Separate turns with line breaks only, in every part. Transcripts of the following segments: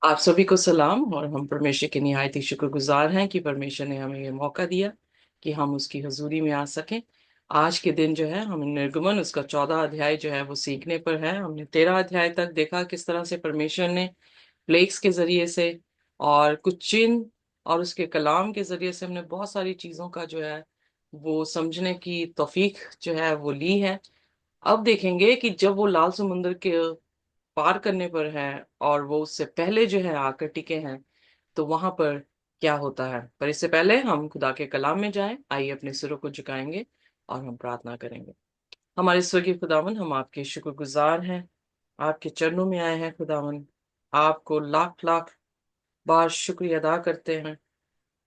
आप सभी को सलाम। और हम परमेश्वर के निहायत ही शुक्रगुजार हैं कि परमेश्वर ने हमें ये मौका दिया कि हम उसकी हजूरी में आ सकें। आज के दिन जो है हम निर्गमन उसका 14 अध्याय जो है वो सीखने पर है। हमने 13 अध्याय तक देखा किस तरह से परमेश्वर ने प्लेग्स के जरिए से और कुछ चिन्ह और उसके कलाम के जरिए से हमने बहुत सारी चीजों का जो है वो समझने की तौफीक जो है वो ली है। अब देखेंगे कि जब वो लाल समुंदर के पार करने पर है और वो उससे पहले जो है आकर टिके हैं, तो वहां पर क्या होता है। पर इससे पहले हम खुदा के कलाम में जाएं। आइए अपने सिरों को झुकाएंगे और हम प्रार्थना करेंगे। हमारे स्वर्गीय खुदावन, हम आपके शुक्रगुजार हैं। आपके चरणों में आए हैं खुदावन। आपको लाख लाख बार शुक्रिया अदा करते हैं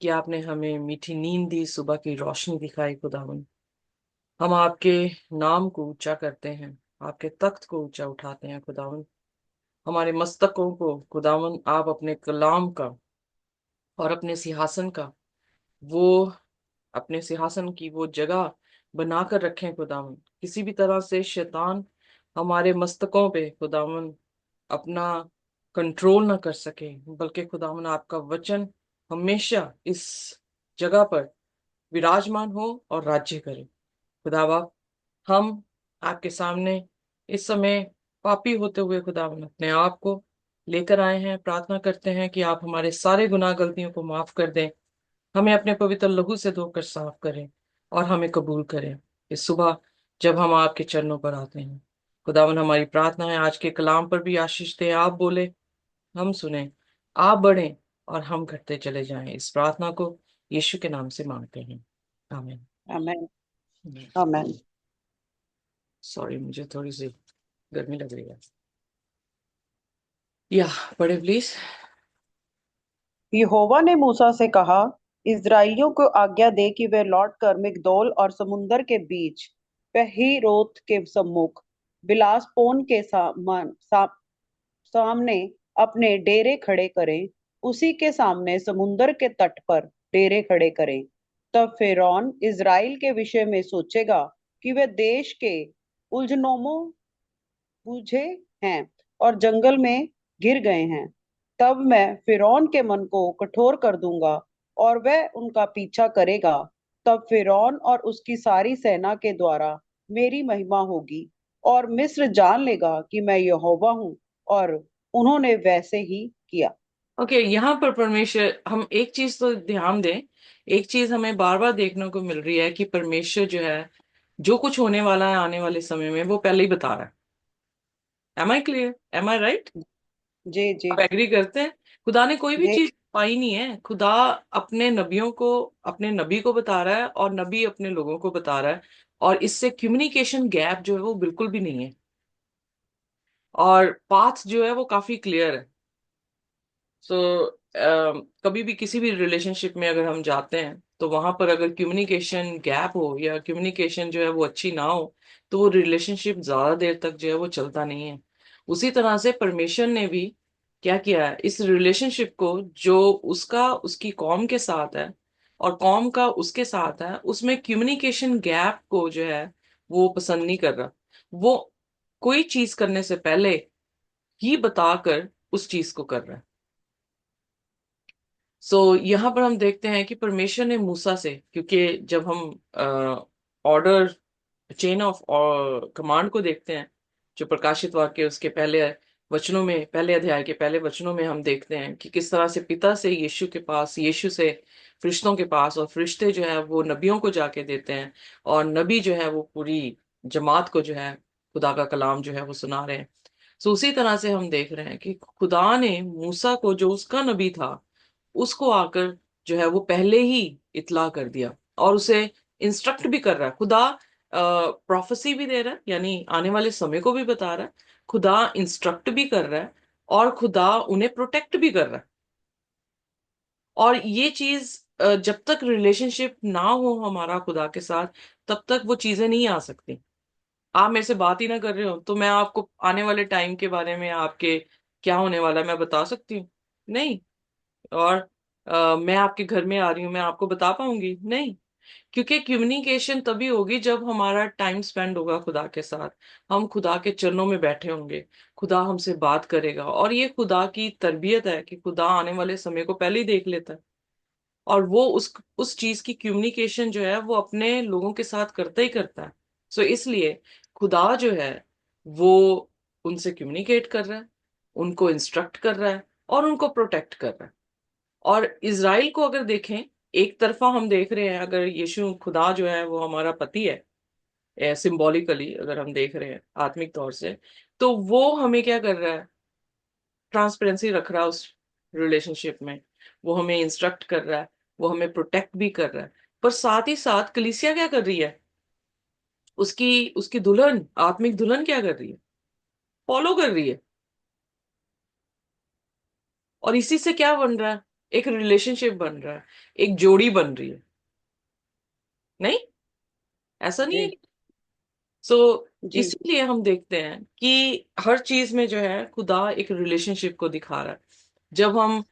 कि आपने हमें मीठी नींद दी, सुबह की रोशनी दिखाई खुदावन। हम आपके नाम को ऊंचा करते हैं, आपके तख्त को ऊंचा उठाते हैं खुदावन। हमारे मस्तकों को खुदावन आप अपने कलाम का और अपने सिंहासन का वो अपने सिंहासन की वो जगह बनाकर रखें खुदावन। किसी भी तरह से शैतान हमारे मस्तकों पे खुदावन अपना कंट्रोल ना कर सके, बल्कि खुदावन आपका वचन हमेशा इस जगह पर विराजमान हो और राज्य करे। खुदावा, हम आपके सामने इस समय पापी होते हुए खुदावन अपने आप को लेकर आए हैं। प्रार्थना करते हैं कि आप हमारे सारे गुनाह गलतियों को माफ कर दें, हमें अपने पवित्र लहू से धोकर साफ करें और हमें कबूल करें इस सुबह जब हम आपके चरणों पर आते हैं। खुदावन, हमारी प्रार्थना है आज के कलाम पर भी आशीष दें। आप बोले, हम सुने, आप बढ़ें और हम घटते चले जाएं। इस प्रार्थना को यीशु के नाम से मांगते हैं, आमीन।
आमेन। आमेन।
सॉरी, मुझे थोड़ी सी गर्मी लग रही है। या पढ़े प्लीज।
यहोवा ने मूसा से कहा, इस्राएलियों को आज्ञा दे कि वे लौटकर मिगदोल और समुंदर के बीच पीहहीरोत के सम्मुख बिलासपोन के सामने अपने डेरे खड़े करें। उसी के सामने समुंदर के तट पर डेरे खड़े करें। तब फिरौन इज़राइल के विषय में सोचेगा कि वे देश के उलझनों बूझे हैं और जंगल में गिर गए हैं। तब मैं फिरौन के मन को कठोर कर दूंगा और वह उनका पीछा करेगा। तब फिरौन और उसकी सारी सेना के द्वारा मेरी महिमा होगी और मिस्र जान लेगा कि मैं यहोवा हूँ। और उन्होंने वैसे ही किया।
ओके, यहाँ पर परमेश्वर, हम एक चीज तो ध्यान दें। एक चीज हमें बार बार देखने को मिल रही है कि परमेश्वर जो है जो कुछ होने वाला है आने वाले समय में वो पहले ही बता रहा है। Am I clear? Am I right?
जी जी।
आप एग्री करते हैं? खुदा ने कोई भी
जी
चीज पाई नहीं है। खुदा अपने नबियों को, अपने नबी को बता रहा है और नबी अपने लोगों को बता रहा है। और इससे कम्युनिकेशन गैप जो है वो बिल्कुल भी नहीं है। और पाथ जो है वो काफी क्लियर है। सो कभी भी किसी भी रिलेशनशिप में अगर हम जाते हैं तो वहां पर अगर कम्युनिकेशन गैप हो या कम्युनिकेशन जो है वो अच्छी ना हो, तो वो रिलेशनशिप ज्यादा देर तक जो है वो चलता नहीं है। उसी तरह से परमेश्वर ने भी क्या किया है, इस रिलेशनशिप को जो उसका उसकी कौम के साथ है और कौम का उसके साथ है, उसमें कम्युनिकेशन गैप को जो है वो पसंद नहीं कर रहा। वो कोई चीज करने से पहले ही बताकर उस चीज को कर रहा है। यहाँ पर हम देखते हैं कि परमेश्वर ने मूसा से, क्योंकि जब हम ऑर्डर चेन ऑफ कमांड को देखते हैं, जो प्रकाशित वाक्य उसके पहले वचनों में, पहले अध्याय के पहले वचनों में हम देखते हैं कि किस तरह से पिता से यीशु के पास, यीशु से फरिश्तों के पास, और फरिश्ते जो है वो नबियों को जाके देते हैं और नबी जो है वो पूरी जमात को जो है खुदा का कलाम जो है वो सुना रहे हैं। उसी तरह से हम देख रहे हैं कि खुदा ने मूसा को, जो उसका नबी था, उसको आकर जो है वो पहले ही इतला कर दिया और उसे इंस्ट्रक्ट भी कर रहा है। खुदा प्रोफेसी भी दे रहा है, यानी आने वाले समय को भी बता रहा है। खुदा इंस्ट्रक्ट भी कर रहा है और खुदा उन्हें प्रोटेक्ट भी कर रहा है। और ये चीज जब तक रिलेशनशिप ना हो हमारा खुदा के साथ, तब तक वो चीजें नहीं आ सकती। आप मेरे से बात ही ना कर रहे हो तो मैं आपको आने वाले टाइम के बारे में, आपके क्या होने वाला है, मैं बता सकती हूँ? नहीं। और मैं आपके घर में आ रही हूँ, मैं आपको बता पाऊंगी? नहीं। क्योंकि कम्युनिकेशन तभी होगी जब हमारा टाइम स्पेंड होगा खुदा के साथ, हम खुदा के चरणों में बैठे होंगे, खुदा हमसे बात करेगा। और ये खुदा की तरबियत है कि खुदा आने वाले समय को पहले ही देख लेता है, और वो उस चीज की कम्युनिकेशन जो है वो अपने लोगों के साथ करता ही करता है। सो इसलिए खुदा जो है वो उनसे कम्युनिकेट कर रहा है, उनको इंस्ट्रक्ट कर रहा है और उनको प्रोटेक्ट कर रहा है। और इज़राइल को अगर देखें, एक तरफा हम देख रहे हैं, अगर यीशु खुदा जो है वो हमारा पति है, सिंबॉलिकली अगर हम देख रहे हैं आत्मिक तौर से, तो वो हमें क्या कर रहा है, ट्रांसपेरेंसी रख रहा है उस रिलेशनशिप में, वो हमें इंस्ट्रक्ट कर रहा है, वो हमें प्रोटेक्ट भी कर रहा है। पर साथ ही साथ कलीसिया क्या कर रही है, उसकी उसकी दुल्हन, आत्मिक दुल्हन क्या कर रही है, फॉलो कर रही है। और इसी से क्या बन रहा है, एक रिलेशनशिप बन रहा है, एक जोड़ी बन रही है। नहीं, ऐसा नहीं है?
जी।
सो
जी।
इसीलिए हम देखते हैं कि हर चीज में जो है खुदा एक रिलेशनशिप को दिखा रहा है। जब हम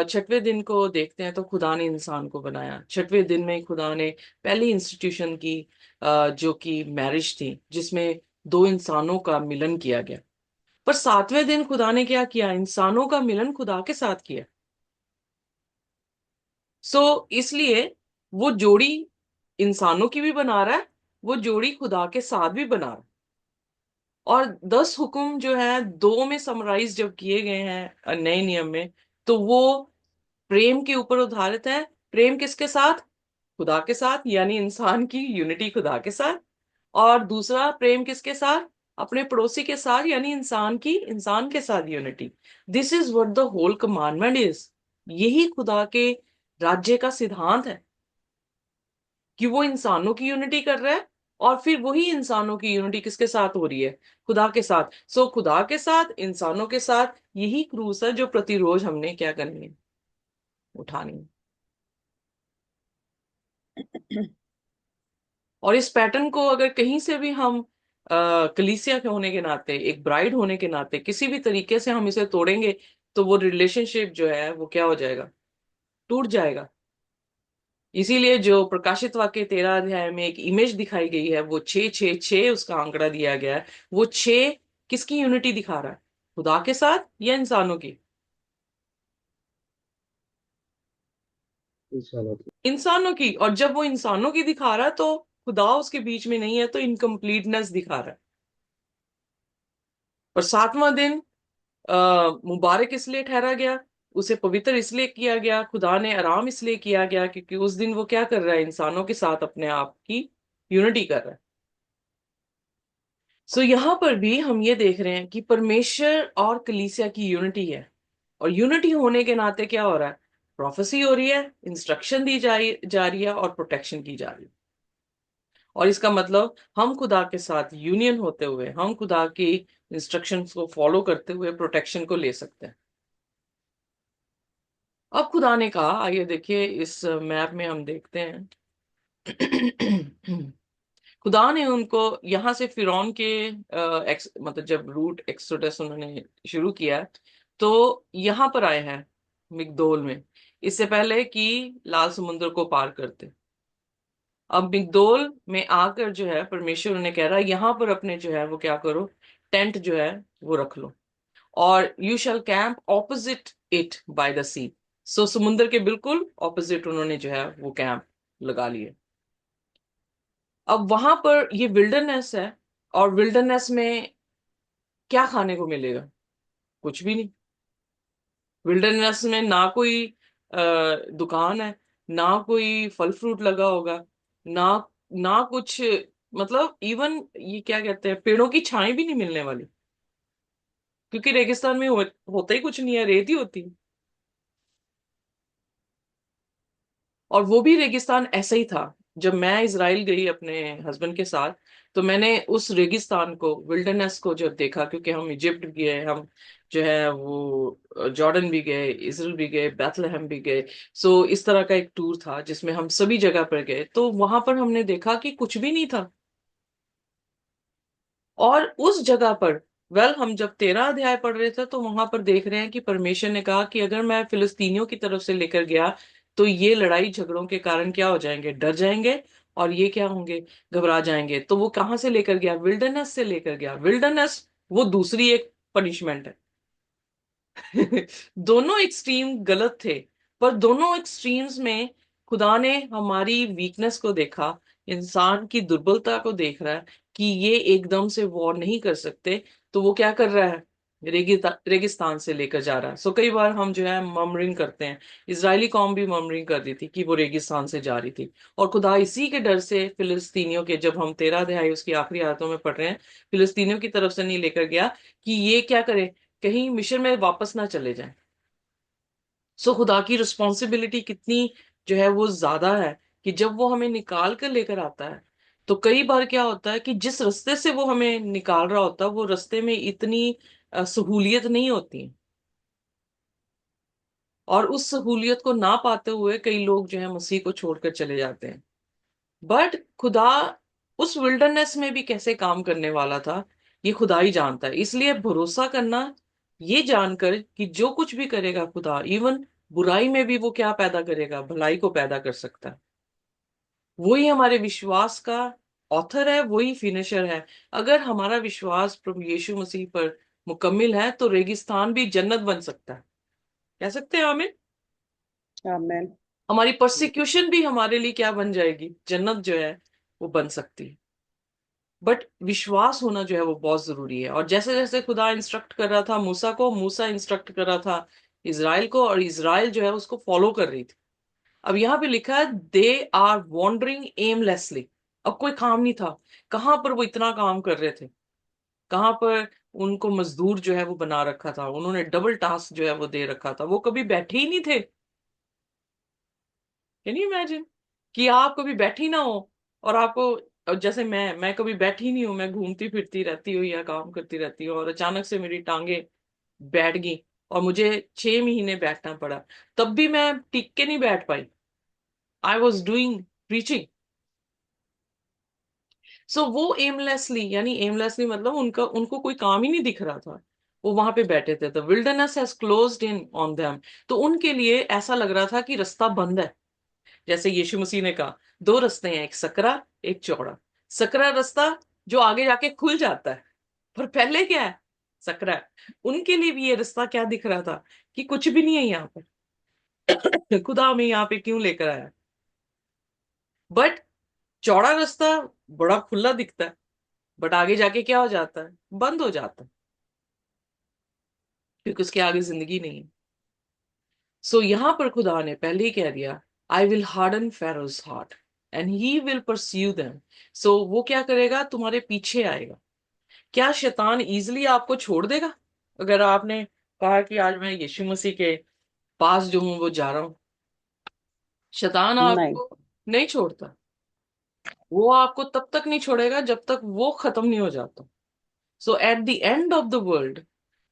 छठवें दिन को देखते हैं तो खुदा ने इंसान को बनाया, छठवें दिन में खुदा ने पहली इंस्टीट्यूशन की, जो कि मैरिज थी, जिसमें दो इंसानों का मिलन किया गया। पर सातवें दिन खुदा ने क्या किया, इंसानों का मिलन खुदा के साथ किया। इसलिए वो जोड़ी इंसानों की भी बना रहा है, वो जोड़ी खुदा के साथ भी बना रहा है। और 10 हुक्म जो है दो में समराइज जब किए गए हैं नए नियम में, तो वो प्रेम के ऊपर उधारित है। प्रेम किसके साथ, खुदा के साथ, यानी इंसान की यूनिटी खुदा के साथ। और दूसरा प्रेम किसके साथ, अपने पड़ोसी के साथ, यानी इंसान की इंसान के साथ unity. This is what the whole commandment is. यही खुदा के राज्य का सिद्धांत है कि वो इंसानों की यूनिटी कर रहा है, और फिर वही इंसानों की यूनिटी किसके साथ हो रही है, खुदा के साथ। खुदा के साथ, इंसानों के साथ, यही क्रूस है जो प्रतिरोज हमने क्या करनी है, उठानी है। और इस पैटर्न को अगर कहीं से भी हम कलीसिया के होने के नाते, एक ब्राइड होने के नाते किसी भी तरीके से हम इसे तोड़ेंगे, तो वो रिलेशनशिप जो है वो क्या हो जाएगा, टूट जाएगा। इसीलिए जो प्रकाशित वाक्य 13 अध्याय में एक इमेज दिखाई गई है, वो 6 6 6 उसका आंकड़ा दिया गया है, वो 6 किसकी यूनिटी दिखा रहा है, खुदा के साथ या इंसानों की?
इंसानों की।
इंसानों की। और जब वो इंसानों की दिखा रहा है तो खुदा उसके बीच में नहीं है, तो इनकम्प्लीटनेस दिखा रहा है। और सातवां दिन मुबारक इसलिए ठहरा गया, उसे पवित्र इसलिए किया गया, खुदा ने आराम इसलिए किया गया क्योंकि उस दिन वो क्या कर रहा है, इंसानों के साथ अपने आप की यूनिटी कर रहा है। यहाँ पर भी हम ये देख रहे हैं कि परमेश्वर और कलीसिया की यूनिटी है। और यूनिटी होने के नाते क्या हो रहा है, प्रोफेसी हो रही है, इंस्ट्रक्शन जा रही है और प्रोटेक्शन की जा रही है। और इसका मतलब हम खुदा के साथ यूनियन होते हुए, हम खुदा की इंस्ट्रक्शंस को फॉलो करते हुए प्रोटेक्शन को ले सकते हैं। अब खुदा ने कहा, आइए देखिए इस मैप में हम देखते हैं। खुदा ने उनको यहां से फिरौन के मतलब जब रूट एक्सोडस उन्होंने शुरू किया, तो यहां पर आए हैं मिगदोल में, इससे पहले कि लाल समुद्र को पार करते। अब मिगदोल में आकर जो है परमेश्वर उन्हें कह रहा है, यहां पर अपने जो है वो क्या करो, टेंट जो है वो रख लो, और you shall camp opposite it by the sea. समुद्र के बिल्कुल ऑपोजिट उन्होंने जो है वो कैंप लगा लिए। अब वहां पर ये विल्डरनेस है, और विल्डरनेस में क्या खाने को मिलेगा, कुछ भी नहीं। विल्डरनेस में ना कोई दुकान है, ना कोई फल फ्रूट लगा होगा, ना ना कुछ, मतलब इवन ये क्या कहते हैं, पेड़ों की छाएं भी नहीं मिलने वाली, क्योंकि रेगिस्तान में होता ही कुछ नहीं है, रेत ही होती है। और वो भी रेगिस्तान ऐसा ही था। जब मैं इसराइल गई अपने हस्बैंड के साथ, तो मैंने उस रेगिस्तान को, विल्डरनेस को जब देखा, क्योंकि हम इजिप्ट भी गए, हम जो है वो जॉर्डन भी गए, इसराइल भी गए, बैथलेहम भी गए। इस तरह का एक टूर था जिसमें हम सभी जगह पर गए, तो वहां पर हमने देखा कि कुछ भी नहीं था। और उस जगह पर, हम जब 13 अध्याय पढ़ रहे थे तो वहां पर देख रहे हैं कि परमेश्वर ने कहा कि अगर मैं फिलिस्तीनियों की तरफ से लेकर गया तो ये लड़ाई झगड़ों के कारण क्या हो जाएंगे, डर जाएंगे, और ये क्या होंगे, घबरा जाएंगे। तो वो कहां से लेकर गया, विल्डरनेस से लेकर गया। विल्डरनेस वो दूसरी एक पनिशमेंट है। दोनों एक्सट्रीम गलत थे, पर दोनों एक्सट्रीम्स में खुदा ने हमारी वीकनेस को देखा, इंसान की दुर्बलता को देख रहा है कि ये एकदम से वॉर नहीं कर सकते। तो वो क्या कर रहा है, रेगिस्तान से लेकर जा रहा है। सो कई बार हम जो है मर्मरिंग करते हैं, इजरायली कौम भी मर्मरिंग कर रही थी कि वो रेगिस्तान से जा रही थी, और खुदा इसी के डर से फिलिस्तीनियों के, जब हम 13 अध्याय उसकी आखिरी आयतों में पढ़ रहे हैं, फिलिस्तीनियों की तरफ से नहीं लेकर गया कि ये क्या करे, कहीं मिशन में वापस ना चले जाएं। सो खुदा की रिस्पॉन्सिबिलिटी कितनी जो है वो ज्यादा है, कि जब वो हमें निकाल कर लेकर आता है, तो कई बार क्या होता है कि जिस रास्ते से वो हमें निकाल रहा होता है, वो रास्ते में इतनी सहूलियत नहीं होती है, और उस सहूलियत को ना पाते हुए कई लोग जो है मसीह को छोड़कर चले जाते हैं। बट खुदा उस विल्डरनेस में भी कैसे काम करने वाला था, ये खुदा ही जानता है। इसलिए भरोसा करना, ये जानकर कि जो कुछ भी करेगा खुदा, इवन बुराई में भी वो क्या पैदा करेगा, भलाई को पैदा कर सकता है। वही हमारे विश्वास का ऑथर है, वही फिनिशर है। अगर हमारा विश्वास प्रभु यीशु मसीह पर मुकम्मिल है, तो रेगिस्तान भी जन्नत बन सकता है। कह सकते हैं आमीन।
आमेन।
हमारी परसिक्यूशन भी हमारे लिए क्या बन जाएगी, जन्नत जो है वो बन सकती है। बट विश्वास होना जो है वो बहुत जरूरी है। और जैसे जैसे खुदा इंस्ट्रक्ट कर रहा था मूसा को, मूसा इंस्ट्रक्ट कर रहा था इज़राइल को, और इज़राइल जो है उसको फॉलो कर रही थी। अब यहाँ पे लिखा है दे आर वॉन्डरिंग एमलेसली। अब कोई काम नहीं था। कहाँ पर वो इतना काम कर रहे थे, कहाँ पर उनको मजदूर जो है वो बना रखा था, उन्होंने डबल टास्क जो है वो दे रखा था, वो कभी बैठे ही नहीं थे। कैन यू इमेजिन कि आप कभी बैठी ना हो, और आपको, और जैसे मैं कभी बैठी नहीं हूं, मैं घूमती फिरती रहती हूँ या काम करती रहती हूँ, और अचानक से मेरी टांगे बैठ गई, और मुझे 6 महीने बैठना पड़ा, तब भी मैं टिक के नहीं बैठ पाई। I was doing preaching. So वो एमलेसली, यानी एमलेसली मतलब उनका, उनको कोई काम ही नहीं दिख रहा था, वो वहां पे बैठे थे। The wilderness has closed in on them. तो उनके लिए ऐसा लग रहा था कि रास्ता बंद है। जैसे यीशु मसीह ने कहा, दो रास्ते हैं, एक सकरा एक चौड़ा। सकरा रास्ता जो आगे जाके खुल जाता है, पर पहले क्या है, सकरा है। उनके लिए भी ये रास्ता क्या दिख रहा था, कि कुछ भी नहीं है यहाँ पर। खुदा हमें यहाँ पे क्यों लेकर आया। बट चौड़ा रास्ता बड़ा खुला दिखता है, बट आगे जाके क्या हो जाता है, बंद हो जाता है, क्योंकि उसके आगे जिंदगी नहीं है। सो यहां पर खुदा ने पहले ही कह दिया, I will harden Pharaoh's heart and he will pursue them. So वो क्या करेगा, तुम्हारे पीछे आएगा। क्या शैतान इजिली आपको छोड़ देगा? अगर आपने कहा कि आज मैं यीशु मसीह के पास जो हूं वो जा रहा हूं, शैतान
नहीं।
आपको नहीं छोड़ता। वो आपको तब तक नहीं छोड़ेगा जब तक वो खत्म नहीं हो जाता। So at the end of the world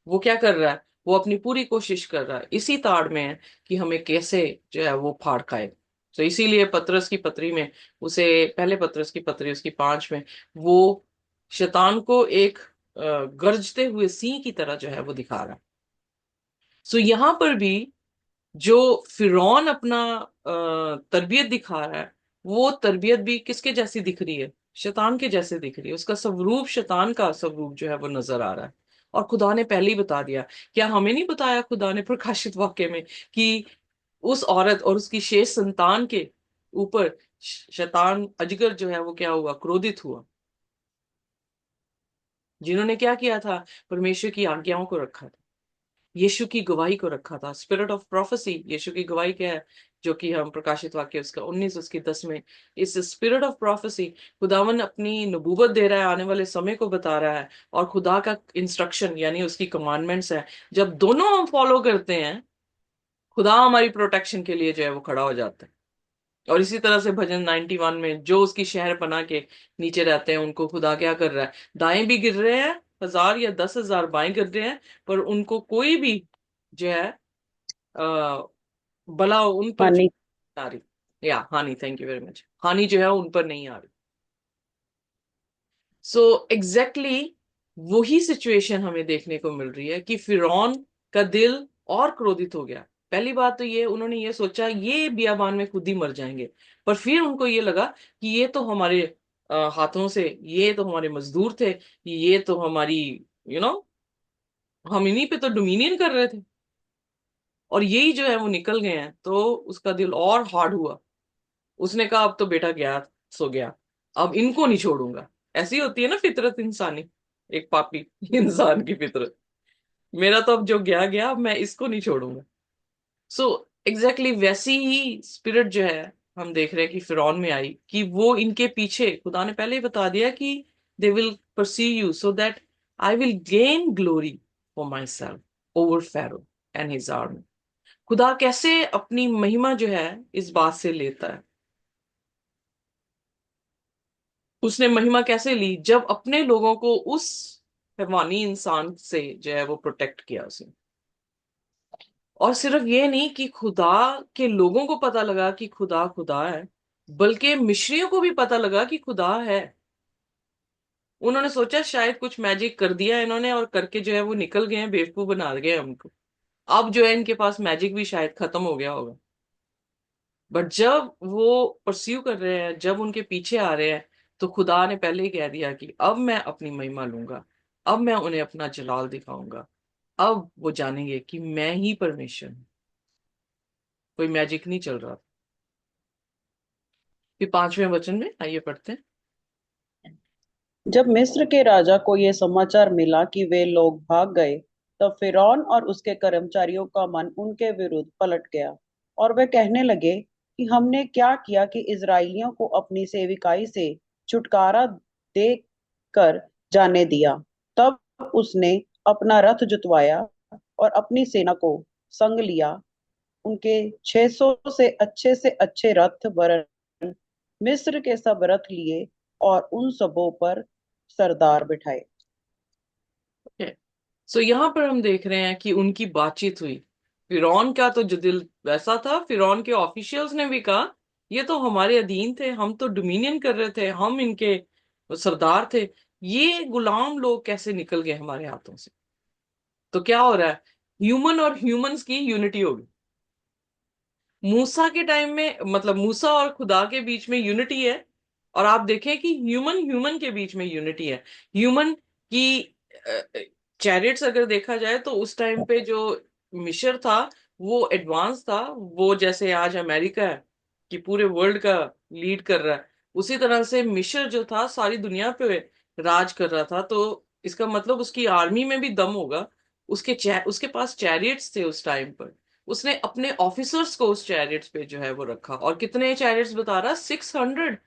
वो क्या कर रहा है, वो अपनी पूरी कोशिश कर रहा है, इसी ताड़ में है कि हमें कैसे जो है वो फाड़ खाए। तो इसीलिए पतरस की पत्री में उसे, पहले पतरस की पत्री उसकी 5 में, वो शैतान को एक गरजते हुए सिंह की तरह जो है वो दिखा रहा है। सो यहां पर भी जो फिरौन अपना तरबियत दिखा रहा है, वो तरबियत भी किसके जैसी दिख रही है, शैतान के जैसे दिख रही है। उसका स्वरूप शैतान का स्वरूप जो है वो नजर आ रहा है। और खुदा ने पहले ही बता दिया। क्या हमें नहीं बताया खुदा ने प्रकाशित वाक्य में कि उस औरत और उसकी शेष संतान के ऊपर शैतान अजगर जो है वो क्या हुआ, क्रोधित हुआ, जिन्होंने क्या किया था, परमेश्वर की आज्ञाओं को रखा था, यीशु की गवाही को रखा था। स्पिरिट ऑफ प्रोफेसी, यीशु की गवाही क्या है, जो कि हम प्रकाशित वाक्य उसका 19 उसकी 10 में, इस स्पिरिट ऑफ प्रोफेसी, खुदावन अपनी नबूवत दे रहा है, आने वाले समय को बता रहा है, और खुदा का इंस्ट्रक्शन यानी उसकी कमांडमेंट्स है। जब दोनों हम फॉलो करते हैं, खुदा हमारी प्रोटेक्शन के लिए जो है वो खड़ा हो जाता है। और इसी तरह से भजन 91 में, जो उसकी शहर बना के नीचे रहते हैं, उनको खुदा क्या कर रहा है, दाएं भी गिर रहे हैं 1000 या 10,000 बाएं गिर रहे हैं, पर उनको कोई भी जो है आ, भला उन पर जो
हानि।
आ रही, या हानि, थैंक यू वेरी मच, हानि जो है उन पर नहीं आ रही। सो एग्जैक्टली वही सिचुएशन हमें देखने को मिल रही है कि फिरौन का दिल और क्रोधित हो गया। पहली बात तो ये, उन्होंने ये सोचा ये बियाबान में खुद ही मर जाएंगे, पर फिर उनको ये लगा कि ये तो हमारे हाथों से, ये तो हमारे मजदूर थे, ये तो हमारी, यू नो, हम इन्हीं पे तो डोमिनियन कर रहे थे, और यही जो है वो निकल गए हैं, तो उसका दिल और हार्ड हुआ। उसने कहा अब तो बेटा गया सो गया, अब इनको नहीं छोड़ूंगा। ऐसी होती है ना फितरत इंसानी, एक पापी इंसान की फितरत, मेरा तो अब जो गया गया, अब मैं इसको नहीं छोड़ूंगा। सो एग्जैक्टली वैसी ही स्पिरिट जो है हम देख रहे हैं कि फिरौन में आई, कि वो इनके पीछे, खुदा ने पहले ही बता दिया कि they will perceive you so that I will gain glory for myself over Pharaoh and his army. खुदा कैसे अपनी महिमा जो है इस बात से लेता है, उसने महिमा कैसे ली, जब अपने लोगों को उस हैवानी इंसान से जो है वो प्रोटेक्ट किया उसने। और सिर्फ ये नहीं कि खुदा के लोगों को पता लगा कि खुदा खुदा है, बल्कि मिस्रियों को भी पता लगा कि खुदा है। उन्होंने सोचा शायद कुछ मैजिक कर दिया इन्होंने, और करके जो है वो निकल गए हैं, बेवकूफ बना गए हैं हमको, अब जो है इनके पास मैजिक भी शायद खत्म हो गया होगा। बट जब वो परस्यू कर रहे हैं, जब उनके पीछे आ रहे हैं, तो खुदा ने पहले ही कह दिया कि अब मैं अपनी महिमा लूंगा, अब मैं उन्हें अपना जलाल दिखाऊंगा, अब वो जानेंगे कि मैं ही परमेश्वर हूं। कोई मैजिक नहीं चल रहा। फिर 5वें वचन में आइए पढ़ते हैं।
जब मिस्र के राजा को यह समाचार मिला कि वे लोग भाग गए, तब फिरौन और उसके कर्मचारियों का मन उनके विरुद्ध पलट गया, और वे कहने लगे कि हमने क्या किया कि इजराइलियों को अपनी सेविकाई से छुटकारा दे कर जाने दिया। तब उसने अपना रथ जुतवाया और अपनी सेना को संग लिया, उनके 600 से अच्छे रथ वरन मिस्र के सब रथ लिए, और उन सबों पर सरदार बिठाए।
सो यहाँ पर हम देख रहे हैं कि उनकी बातचीत हुई। फिरौन का तो जो दिल वैसा था, फिरौन के ऑफिशियल्स ने भी कहा ये तो हमारे अधीन थे, हम तो डोमिनियन कर रहे थे, हम इनके सरदार थे, ये गुलाम लोग कैसे निकल गए हमारे हाथों से। तो क्या हो रहा है, ह्यूमन और ह्यूमंस की यूनिटी होगी। मूसा के टाइम में, मतलब मूसा और खुदा के बीच में यूनिटी है, और आप देखें कि ह्यूमन ह्यूमन के बीच में यूनिटी है। ह्यूमन की चैरिट्स अगर देखा जाए तो उस टाइम पे जो मिस्र था वो एडवांस था, वो जैसे आज अमेरिका है कि पूरे वर्ल्ड का लीड कर रहा है, उसी तरह से मिस्र जो था सारी दुनिया पे राज कर रहा था। तो इसका मतलब उसकी आर्मी में भी दम होगा। उसके पास चैरियट्स थे उस टाइम पर, उसने अपने ऑफिसर्स को उस चैरियट्स पे जो है वो रखा, और कितने चैरियट्स बता रहा, 600।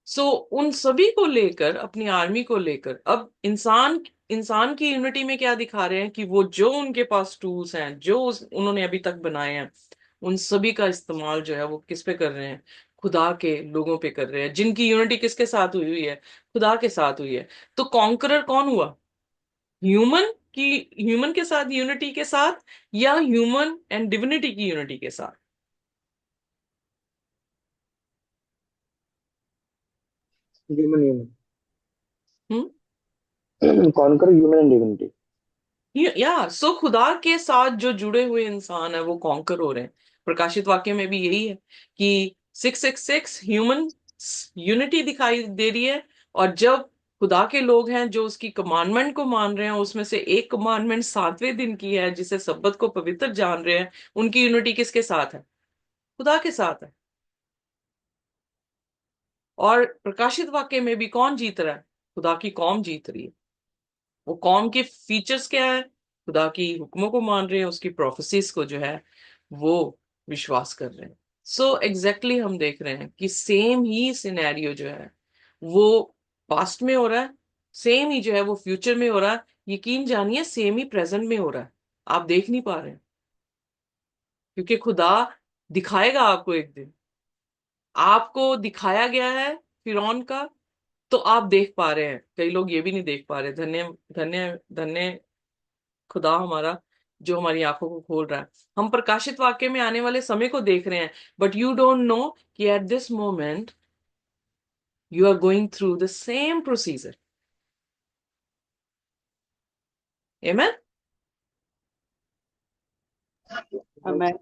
सो उन सभी को लेकर, अपनी आर्मी को लेकर, अब इंसान इंसान की यूनिटी में क्या दिखा रहे हैं कि वो जो उनके पास टूल्स हैं, जो उन्होंने अभी तक बनाए हैं, उन सभी का इस्तेमाल जो है वो किस पे कर रहे हैं, खुदा के लोगों पे कर रहे हैं, जिनकी यूनिटी किसके साथ हुई हुई है, खुदा के साथ हुई है। तो कॉन्करर कौन हुआ, ह्यूमन की, ह्यूमन के साथ यूनिटी के साथ, या ह्यूमन एंड डिविनिटी की यूनिटी के साथ।
Human human
hmm.
Conquer human and divinity.
या सो खुदा के साथ जो जुड़े हुए इंसान है वो कॉन्कर हो रहे हैं। प्रकाशित वाक्य में भी यही है कि 666 ह्यूमन यूनिटी दिखाई दे रही है। और जब खुदा के लोग हैं जो उसकी कमांडमेंट को मान रहे हैं, उसमें से एक कमांडमेंट 7वें दिन की है जिसे सब्बत को पवित्र जान रहे हैं, उनकी यूनिटी किसके साथ है, खुदा के साथ है। और प्रकाशित वाक्य में भी कौन जीत रहा है, खुदा की कौम जीत रही है। वो कौम के फीचर्स क्या है, खुदा की हुक्मों को मान रहे हैं, उसकी प्रोफेसीज को जो है वो विश्वास कर रहे हैं। सो एग्जैक्टली हम देख रहे हैं कि सेम ही सिनेरियो जो है वो पास्ट में हो रहा है, सेम ही जो है वो फ्यूचर में हो रहा है। यकीन जानिए सेम ही प्रेजेंट में हो रहा है, आप देख नहीं पा रहे हैं, क्योंकि खुदा दिखाएगा आपको एक दिन। आपको दिखाया गया है फिरौन का, तो आप देख पा रहे हैं, कई लोग ये भी नहीं देख पा रहे। धन्य धन्य धन्य खुदा हमारा जो हमारी आंखों को खोल रहा है। हम प्रकाशित वाक्य में आने वाले समय को देख रहे हैं, बट यू डोंट नो कि at this moment you are going through the same procedure. Amen.
मैं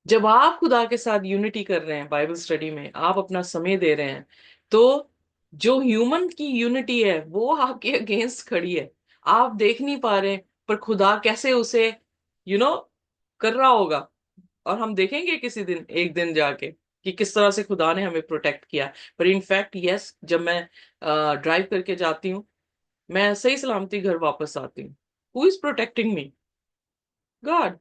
जब आप खुदा के साथ यूनिटी कर रहे हैं, बाइबल स्टडी में आप अपना समय दे रहे हैं, तो जो ह्यूमन की यूनिटी है वो आपके अगेंस्ट खड़ी है। आप देख नहीं पा रहे, पर खुदा कैसे उसे यू नो कर रहा होगा। और हम देखेंगे किसी दिन, एक दिन जाके, कि किस तरह से खुदा ने हमें प्रोटेक्ट किया। पर इनफैक्ट यस, जब मैं ड्राइव करके जाती हूँ, मैं सही सलामती घर वापस आती हूँ। Who is protecting me? God.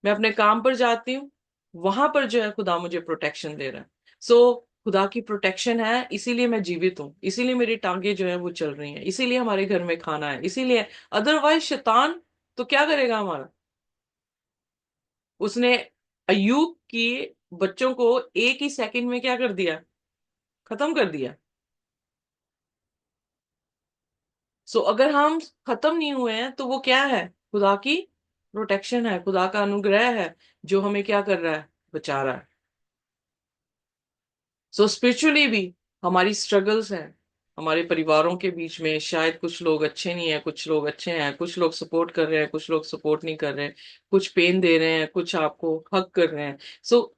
मैं अपने काम पर जाती हूँ, वहां पर जो है खुदा मुझे प्रोटेक्शन दे रहा है। सो खुदा की प्रोटेक्शन है, इसीलिए मैं जीवित हूँ, इसीलिए मेरी टांगे जो है वो चल रही हैं, इसीलिए हमारे घर में खाना है, इसीलिए। अदरवाइज शैतान तो क्या करेगा हमारा? उसने अय्यूब की बच्चों को एक ही सेकंड में क्या कर दिया? खत्म कर दिया। सो अगर हम खत्म नहीं हुए हैं तो वो क्या है? खुदा की प्रोटेक्शन है, खुदा का अनुग्रह है, जो हमें क्या कर रहा है? बचा रहा है। सो स्पिरिचुअली भी हमारी स्ट्रगल्स हैं। हमारे परिवारों के बीच में शायद कुछ लोग अच्छे नहीं है, कुछ लोग अच्छे हैं, कुछ लोग सपोर्ट कर रहे हैं, कुछ लोग सपोर्ट नहीं कर रहे हैं, कुछ पेन दे रहे हैं, कुछ आपको हक कर रहे हैं। सो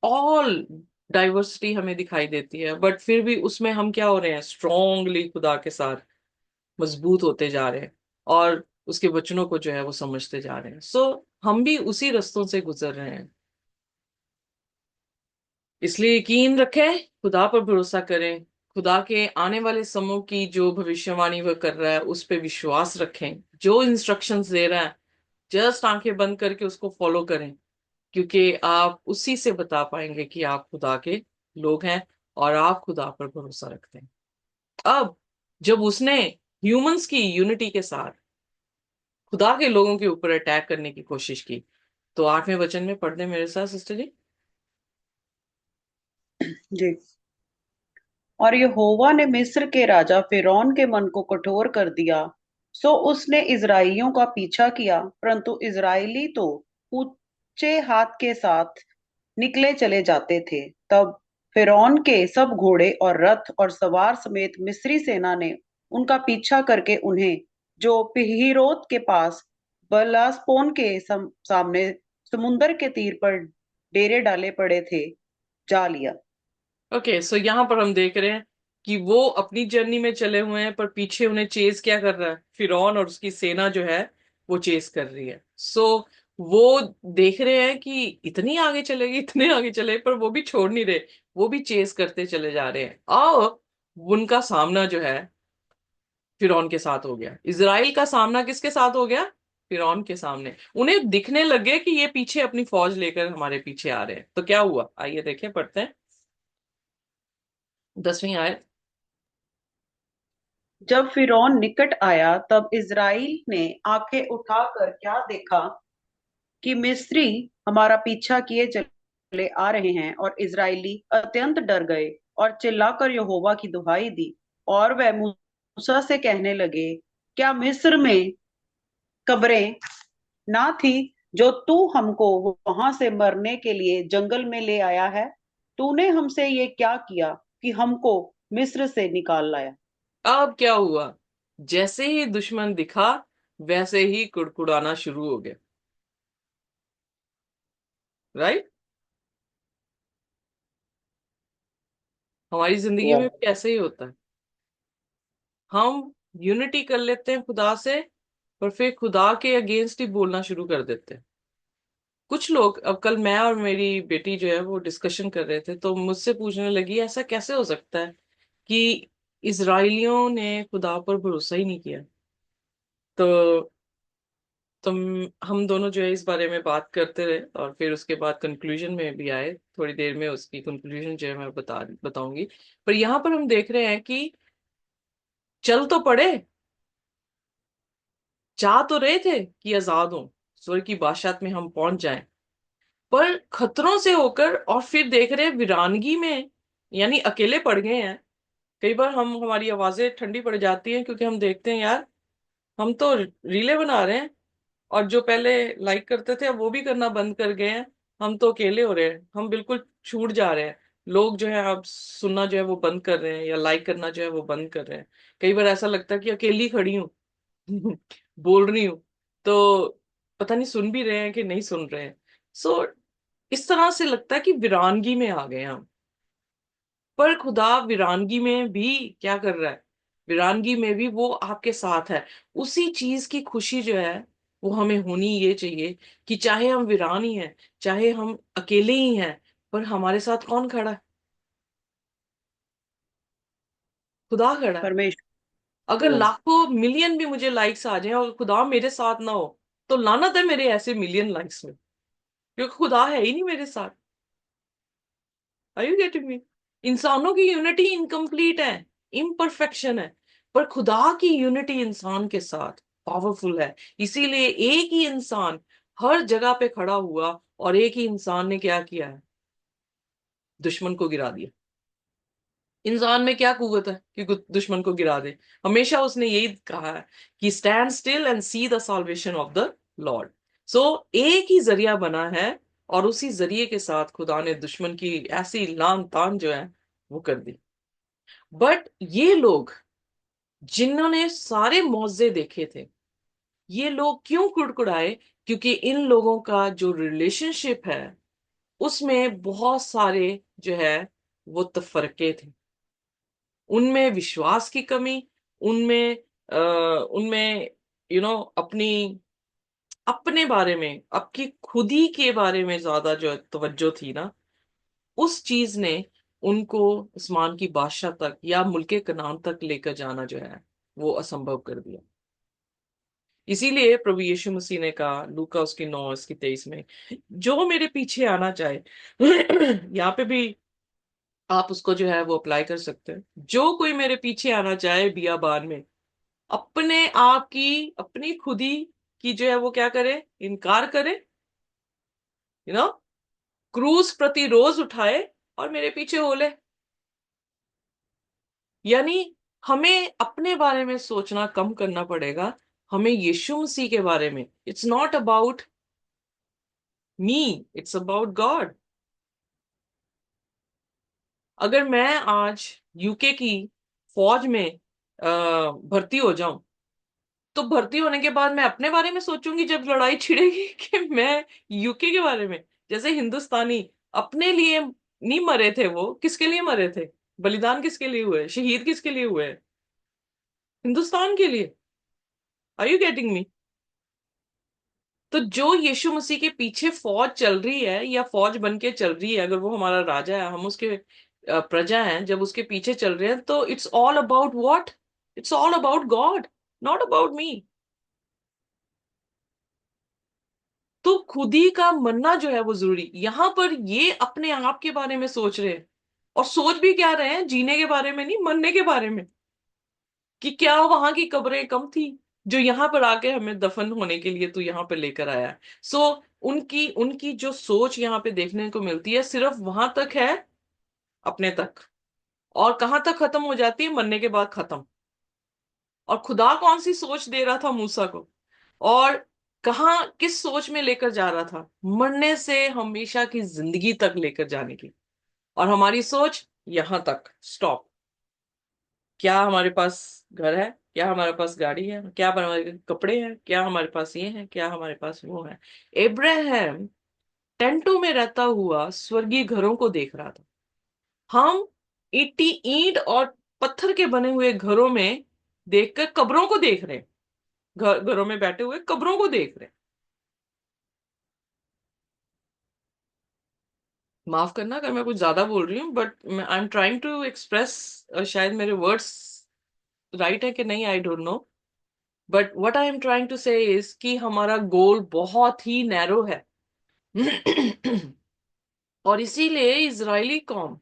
ऑल डाइवर्सिटी हमें दिखाई देती है, बट फिर भी उसमें हम क्या हो रहे हैं? स्ट्रांगली खुदा के साथ मजबूत होते जा रहे हैं, और उसके वचनों को जो है वो समझते जा रहे हैं। सो हम भी उसी रास्तों से गुजर रहे हैं। इसलिए यकीन रखें, खुदा पर भरोसा करें, खुदा के आने वाले समयों की जो भविष्यवाणी वह कर रहा है उस पर विश्वास रखें। जो इंस्ट्रक्शंस दे रहा है, जस्ट आंखें बंद करके उसको फॉलो करें, क्योंकि आप उसी से बता पाएंगे कि आप खुदा के लोग हैं और आप खुदा पर भरोसा रखते हैं। अब जब उसने ह्यूमंस की यूनिटी के साथ खुदा के लोगों के ऊपर अटैक करने की कोशिश की, तो 8वें वचन में पढ़ दें मेरे साथ सिस्टर जी।
जी। और यहोवा ने मिस्र के राजा फिरौन के मन को कठोर कर दिया, सो उसने इजराइलियों का पीछा किया, परंतु इजराइली तो ऊंचे हाथ के साथ निकले चले जाते थे। तब फिरौन के सब घोड़े और रथ और सवार समेत मिस्री सेना ने उनका पीछा करके उन्हें, जो पिहिरोत के पास बलासपोन के सामने समुंदर के तीर पर डेरे डाले पड़े थे, जा लिया।
ओके, सो यहाँ पर हम देख रहे हैं कि वो अपनी जर्नी में चले हुए हैं, पर पीछे उन्हें चेज क्या कर रहा है? फिरौन और उसकी सेना जो है वो चेज कर रही है। सो वो देख रहे हैं कि इतनी आगे चलेगी, इतने आगे चले, पर वो भी छोड़ नहीं रहे, वो भी चेज करते चले जा रहे हैं। और उनका सामना जो है फिरौन के साथ हो गया। इजराइल का सामना किसके साथ हो गया? फिरौन के सामने। उन्हें दिखने लगे कि ये पीछे अपनी फौज लेकर हमारे पीछे आ रहे हैं। तो क्या हुआ, आइए देखें, पढ़ते हैं 10वीं आयत।
जब फिरौन निकट आया, तब इस्राएल ने आंखें उठाकर क्या देखा कि मिस्री हमारा पीछा किए चले आ रहे हैं। और इस्राएली अत्यंत डर गए और चिल्लाकर यहोवा की दुहाई दी। और वह मूसा से कहने लगे, क्या मिस्र में कब्रें ना थी जो तू हमको वहां से मरने के लिए जंगल में ले आया है? तूने हमसे ये क्या किया कि हमको मिस्र से निकाल लाया?
अब क्या हुआ? जैसे ही दुश्मन दिखा, वैसे ही कुड़कुड़ाना शुरू हो गया। राइट? हमारी जिंदगी में भी ऐसे ही होता है। हम यूनिटी कर लेते हैं खुदा से, पर फिर खुदा के अगेंस्ट ही बोलना शुरू कर देते हैं। कुछ लोग, अब कल मैं और मेरी बेटी जो है वो डिस्कशन कर रहे थे, तो मुझसे पूछने लगी ऐसा कैसे हो सकता है कि इजराइलियों ने खुदा पर भरोसा ही नहीं किया। तो तुम हम दोनों जो है इस बारे में बात करते रहे, और फिर उसके बाद कंक्लूजन में भी आए। थोड़ी देर में उसकी कंक्लूजन जो है मैं बताऊंगी। पर यहाँ पर हम देख रहे हैं कि चल तो पड़े, चाह तो रहे थे कि आजाद हो, स्वर्ग की बादशाहत में हम पहुंच जाएं, पर खतरों से होकर, और फिर देख रहे हैं वीरानगी में, यानी अकेले पड़ गए हैं। कई बार हम हमारी आवाजें ठंडी पड़ जाती हैं, क्योंकि हम देखते हैं यार, हम तो रीले बना रहे हैं, और जो पहले लाइक करते थे अब वो भी करना बंद कर गए हैं। हम तो अकेले हो रहे हैं, हम बिल्कुल छूट जा रहे हैं। लोग जो है अब सुनना जो है वो बंद कर रहे हैं, या लाइक करना जो है वो बंद कर रहे हैं। कई बार ऐसा लगता है कि अकेली खड़ी हूँ बोल रही हूँ। तो पता नहीं सुन भी रहे हैं कि नहीं सुन रहे हैं। सो इस तरह से लगता है कि वीरानगी में आ गए हम। पर खुदा वीरानगी में भी क्या कर रहा है? वीरानगी में भी वो आपके साथ है। उसी चीज की खुशी जो है वो हमें होनी ये चाहिए कि चाहे हम वीरान ही हैं, चाहे हम अकेले ही हैं, पर हमारे साथ कौन खड़ा है? खुदा खड़ा है। अगर
परमेश्वर।
लाखों मिलियन भी मुझे लाइक्स आ जाएं और खुदा मेरे साथ ना हो, तो लानत है मेरे ऐसे मिलियन लाइक्स में, क्योंकि खुदा है ही नहीं मेरे साथ। Are you getting me? इंसानों की यूनिटी इनकम्प्लीट है, इम्परफेक्शन है, पर खुदा की यूनिटी इंसान के साथ पावरफुल है। इसीलिए एक ही इंसान हर जगह पे खड़ा हुआ, और एक ही इंसान ने क्या किया है? दुश्मन को गिरा दिया। इंसान में क्या कुवत है कि दुश्मन को गिरा दे? हमेशा उसने यही कहा है कि stand still and see the salvation of the lord. So एक ही जरिया बना है, और उसी जरिए के साथ खुदा ने दुश्मन की ऐसी लान तान जो है वो कर दी। बट ये लोग जिन्होंने सारे मौजे देखे थे, ये लोग क्यों कुड़कुड़ाए? क्योंकि इन लोगों का जो रिलेशनशिप है उसमें बहुत सारे जो है वो तफरके थे। उनमें विश्वास की कमी, उनमें उनमें अपनी अपने बारे में, आपकी खुदी के बारे में ज्यादा जो तवज्जो थी ना, उस चीज ने उनको उस्मान की बादशाह तक या मुल्के कनान तक लेकर जाना जो है वो असंभव कर दिया। इसीलिए प्रभु यीशु मसीह ने कहा लूका उसकी 9 उसकी 23 में, जो मेरे पीछे आना चाहे यहाँ पे भी आप उसको जो है वो अप्लाई कर सकते हैं। जो कोई मेरे पीछे आना चाहे बियाबान में, अपने आप की, अपनी खुदी की जो है वो क्या करे? इनकार करे, यू नो क्रूस प्रति रोज उठाए और मेरे पीछे हो ले। यानी हमें अपने बारे में सोचना कम करना पड़ेगा, हमें यीशु मसीह के बारे में, it's not about me, it's about God. अगर मैं आज यूके की फौज में भर्ती हो जाऊं, तो भर्ती होने के बाद मैं अपने बारे में सोचूंगी जब लड़ाई छिड़ेगी कि मैं यूके के बारे में? जैसे हिंदुस्तानी अपने लिए नहीं मरे थे, वो किसके लिए मरे थे? बलिदान किसके लिए हुए? शहीद किसके लिए हुए? हिंदुस्तान के लिए। Are you getting me? तो जो यीशु मसीह के पीछे फौज चल रही है या फौज बन के चल रही है, अगर वो हमारा राजा है, हम उसके प्रजा हैं, जब उसके पीछे चल रहे हैं, तो it's all about what? It's all about God, not about me. तो खुदी का मनना जो है वो जरूरी। यहां पर ये अपने आप के बारे में सोच रहे हैं, और सोच भी क्या रहे हैं? जीने के बारे में नहीं, मरने के बारे में। कि क्या वहां की कब्रें कम थी जो यहाँ पर आके हमें दफन होने के लिए तू यहाँ पे लेकर आया है? सो उनकी उनकी जो सोच यहाँ पे देखने को मिलती है सिर्फ वहां तक है, अपने तक। और कहां तक खत्म हो जाती है? मरने के बाद खत्म। और खुदा कौन सी सोच दे रहा था मूसा को? और कहा किस सोच में लेकर जा रहा था? मरने से हमेशा की जिंदगी तक लेकर जाने की। और हमारी सोच यहां तक स्टॉप। क्या हमारे पास घर है? क्या हमारे पास गाड़ी है? क्या हमारे कपड़े हैं? क्या हमारे पास ये है? क्या हमारे पास वो है? इब्राहिम टेंटों में रहता हुआ स्वर्गीय घरों को देख रहा था। हम ईटी ईंट और पत्थर के बने हुए घरों में देखकर कब्रों को देख रहे हैं। घरों में बैठे हुए कब्रों को देख रहे हैं। माफ करना अगर मैं कुछ ज्यादा बोल रही हूँ, but I am trying to express, शायद मेरे वर्ड्स राइट है कि नहीं, I don't know. But what I am trying to say is कि हमारा गोल बहुत ही नैरो है। और इसीलिए इजरायली कौम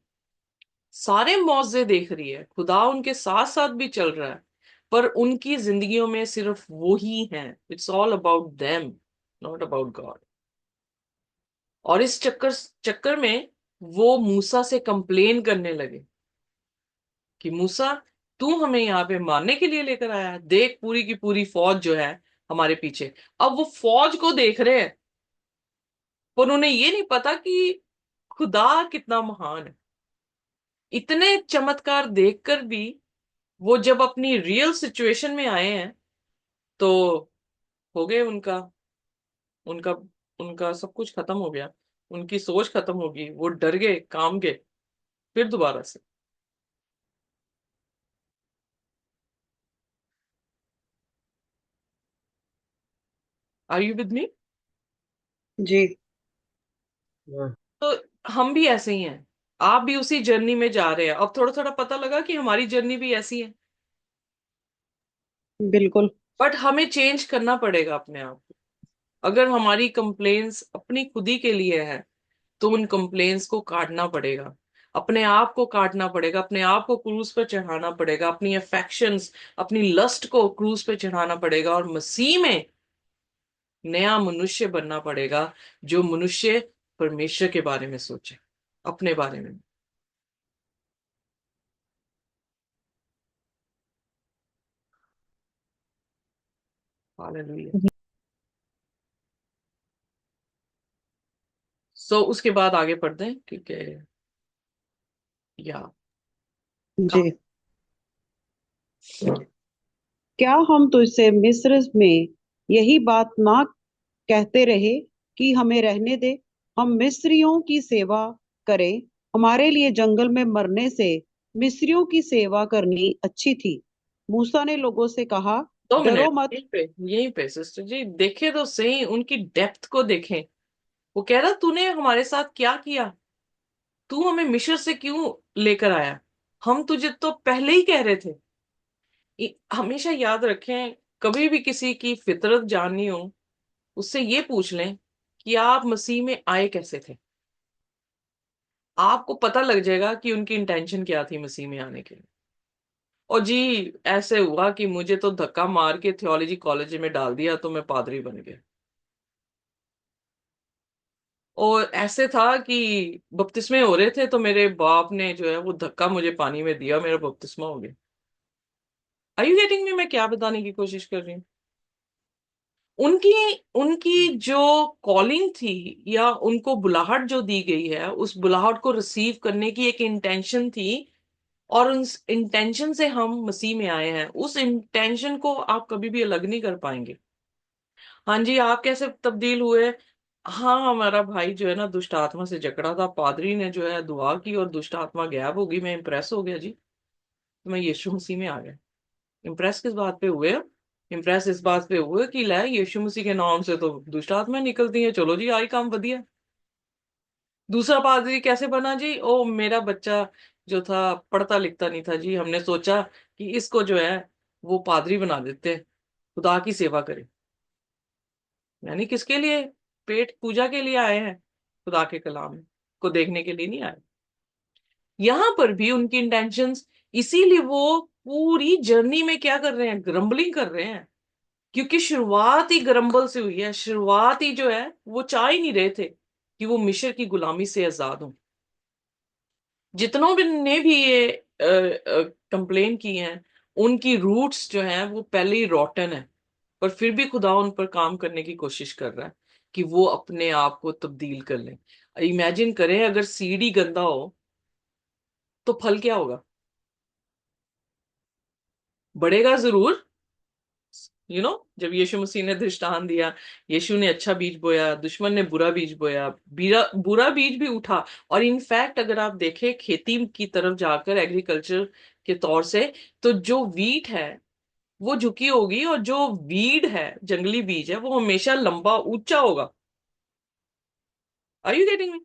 सारे मौजे देख रही है, खुदा उनके साथ साथ भी चल रहा है, पर उनकी जिंदगियों में सिर्फ वो ही है। It's all about them, not about God. और इस चक्कर चक्कर में वो मूसा से कंप्लेन करने लगे कि मूसा, तू हमें यहाँ पे मारने के लिए लेकर आया है, देख पूरी की पूरी फौज जो है हमारे पीछे। अब वो फौज को देख रहे हैं, पर उन्हें ये नहीं पता कि खुदा कितना महान है। इतने चमत्कार देखकर भी वो जब अपनी रियल सिचुएशन में आए हैं, तो हो गए उनका उनका उनका सब कुछ खत्म हो गया, उनकी सोच खत्म होगी, वो डर गए, काम गए, फिर दोबारा से। Are you with me?
जी।
हाँ।
तो हम भी ऐसे ही हैं, आप भी उसी जर्नी में जा रहे हैं। अब थोड़ा थोड़ा पता लगा कि हमारी जर्नी भी ऐसी है,
बिल्कुल।
बट हमें चेंज करना पड़ेगा अपने आप को। अगर हमारी कंप्लेन्स अपनी खुदी के लिए है, तो उन कंप्लेन्स को काटना पड़ेगा, अपने आप को काटना पड़ेगा, अपने आप को क्रूज पर चढ़ाना पड़ेगा, अपनी अफेक्शंस, अपनी लस्ट को क्रूज पे चढ़ाना पड़ेगा, और मसीह में नया मनुष्य बनना पड़ेगा, जो मनुष्य परमेश्वर के बारे में सोचे, अपने बारे में। हालेलुया। सो उसके बाद आगे पढ़ते हैं, क्योंकि या
जी। क्या हम तुझसे मिस्र में यही बात ना कहते रहे कि हमें रहने दे, हम मिस्रियों की सेवा करें? हमारे लिए जंगल में मरने से मिस्रियों की सेवा करनी अच्छी थी। मूसा ने लोगों से कहा,
दो
डरो
मिनट
मत।
यहीं पे सिस्टर जी देखे तो सही, उनकी डेप्थ को देखें। वो कह रहा तूने हमारे साथ क्या किया, तू हमें मिस्र से क्यों लेकर आया, हम तुझे तो पहले ही कह रहे थे। हमेशा याद रखें, कभी भी किसी की फितरत जाननी हो, उससे ये पूछ लें कि आप मसीह में आए कैसे थे। आपको पता लग जाएगा कि उनकी इंटेंशन क्या थी मसीह में आने के लिए। और जी ऐसे हुआ कि मुझे तो धक्का मार के थियोलॉजी कॉलेज में डाल दिया, तो मैं पादरी बन गया। और ऐसे था कि बपतिस्मे हो रहे थे, तो मेरे बाप ने जो है वो धक्का मुझे पानी में दिया, मेरा बपतिस्मा हो गया। Are you getting me? मैं क्या बताने की कोशिश कर रही हूँ? उनकी उनकी जो कॉलिंग थी, या उनको बुलाहट जो दी गई है, उस बुलाहट को रिसीव करने की एक इंटेंशन थी। और उस इंटेंशन से हम मसीह में आए हैं, उस इंटेंशन को आप कभी भी अलग नहीं कर पाएंगे। हाँ जी, आप कैसे तब्दील हुए? हाँ, हमारा भाई जो है ना दुष्ट आत्मा से जकड़ा था, पादरी ने जो है दुआ की और दुष्ट आत्मा गायब हो गई, मैं इंप्रेस हो गया जी, तो मैं यीशु मसीह में आ गया। इम्प्रेस किस बात पे हुए? इम्प्रेस इस बात पे हुए कि लै यीशु मसीह के नाम से तो दुष्ट आत्मा निकलती है, चलो जी आई काम बढ़िया। दूसरा पादरी कैसे बना जी? ओ मेरा बच्चा जो था पढ़ता लिखता नहीं था जी, हमने सोचा कि इसको जो है वो पादरी बना देते हैं, खुदा की सेवा करे। यानी किसके लिए? पेट पूजा के लिए आए हैं, खुदा के कलाम को देखने के लिए नहीं आए। यहां पर भी उनकी इंटेंशंस, इसीलिए वो पूरी जर्नी में क्या कर रहे हैं? ग्रम्बलिंग कर रहे हैं, क्योंकि शुरुआत ही ग्रम्बल से हुई है। शुरुआत ही जो है वो चाह ही नहीं रहे थे कि वो मिस्र की गुलामी से आजाद हों। जितनों भी ने भी ये कंप्लेन की हैं, उनकी रूट्स जो हैं वो पहले ही रॉटन है, पर फिर भी खुदा उन पर काम करने की कोशिश कर रहा है कि वो अपने आप को तब्दील कर लें। इमेजिन करें अगर सीड ही गंदा हो, तो फल क्या होगा? बढ़ेगा जरूर। जब यीशु मसीह ने दृष्टांत दिया, यीशु ने अच्छा बीज बोया, दुश्मन ने बुरा बीज बोया, बुरा बीज भी उठा। और इनफैक्ट अगर आप देखें खेती की तरफ जाकर, एग्रीकल्चर के तौर से, तो जो वीट है वो झुकी होगी, और जो वीड है, जंगली बीज है, वो हमेशा लंबा ऊंचा होगा। Are you getting me?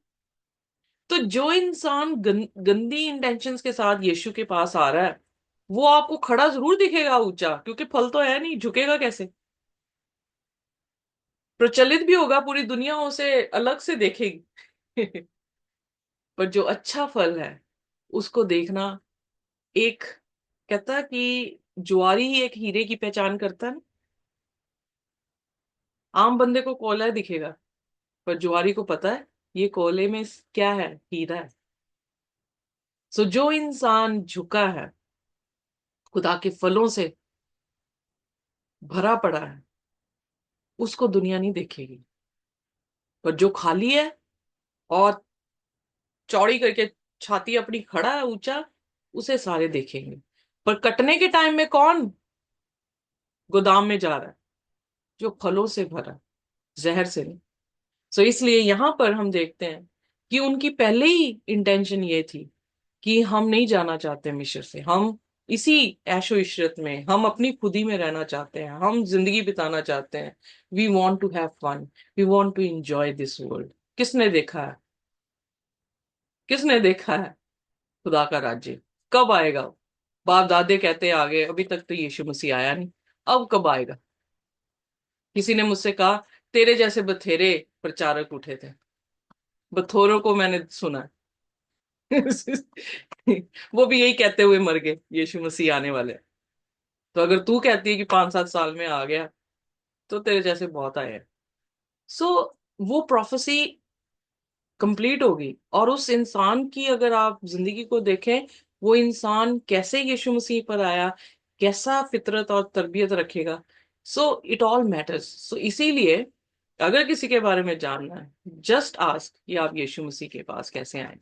तो जो इंसान गंदी इंटेंशंस के साथ यीशु के पास आ रहा है, वो आपको खड़ा जरूर दिखेगा ऊंचा, क्योंकि फल तो है नहीं, झुकेगा कैसे? प्रचलित भी होगा, पूरी दुनिया उसे अलग से देखेगी। पर जो अच्छा फल है उसको देखना, एक कहता कि ज्वारी ही एक हीरे की पहचान करता है ना। आम बंदे को कोयला दिखेगा, पर ज्वारी को पता है ये कोयले में क्या है, हीरा है। सो जो इंसान झुका है, खुदा के फलों से भरा पड़ा है, उसको दुनिया नहीं देखेगी। पर जो खाली है और चौड़ी करके छाती अपनी खड़ा है ऊंचा, उसे सारे देखेंगे। पर कटने के टाइम में कौन गोदाम में जा रहा है? जो फलों से भरा है, जहर से नहीं। सो इसलिए यहां पर हम देखते हैं कि उनकी पहले ही इंटेंशन ये थी कि हम नहीं जाना चाहते मिस्र से, हम इसी ऐशो इशरत में, हम अपनी खुदी में रहना चाहते हैं, हम जिंदगी बिताना चाहते हैं। We want to have fun, we want to enjoy this world. किसने देखा है, किसने देखा है खुदा का राज्य? कब आएगा? बाप दादे कहते आ गए, अभी तक तो यीशु मसीह आया नहीं। अब कब आएगा? किसी ने मुझसे कहा तेरे जैसे बथेरे प्रचारक उठे थे, बथोरों को मैंने सुना है। वो भी यही कहते हुए मर गए, यीशु मसीह आने वाले हैं। तो अगर तू कहती है कि 5-7 साल में आ गया, तो तेरे जैसे बहुत आए हैं। सो वो प्रोफेसी कंप्लीट होगी। और उस इंसान की अगर आप जिंदगी को देखें, वो इंसान कैसे यीशु मसीह पर आया, कैसा फितरत और तरबियत रखेगा। So it all matters. So इसीलिए अगर किसी के बारे में जानना है, जस्ट आस्क कि आप यीशु मसीह के पास कैसे आए।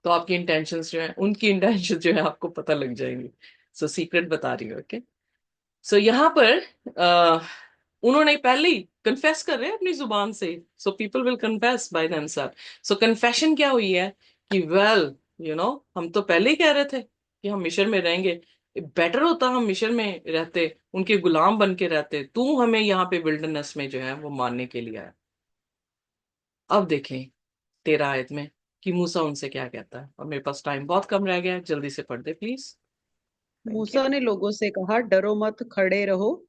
तो आपकी इंटेंशंस जो है, उनकी इंटेंशन जो है आपको पता लग जाएंगी। सो सीक्रेट बता रही हूँ, ओके। सो यहाँ पर अ, उन्होंने पहले ही कन्फेस कर रहे हैं अपनी जुबान से। So people will confess by themselves. So confession क्या हुई है कि वेल, हम तो पहले ही कह रहे थे कि हम मिस्र में रहेंगे। बेटर होता हम मिस्र में रहते, उनके गुलाम बन के रहते। तू हमें यहाँ पे विल्डरनेस में जो है वो मारने के लिए आया। अब देखें 13 आयत में कि मूसा उनसे क्या कहता है। और मेरे पास टाइम बहुत कम रह गया है, जल्दी से पढ़ दे प्लीज। Thank you.
मूसा ने लोगों से कहा, डरो मत, खड़े रहो।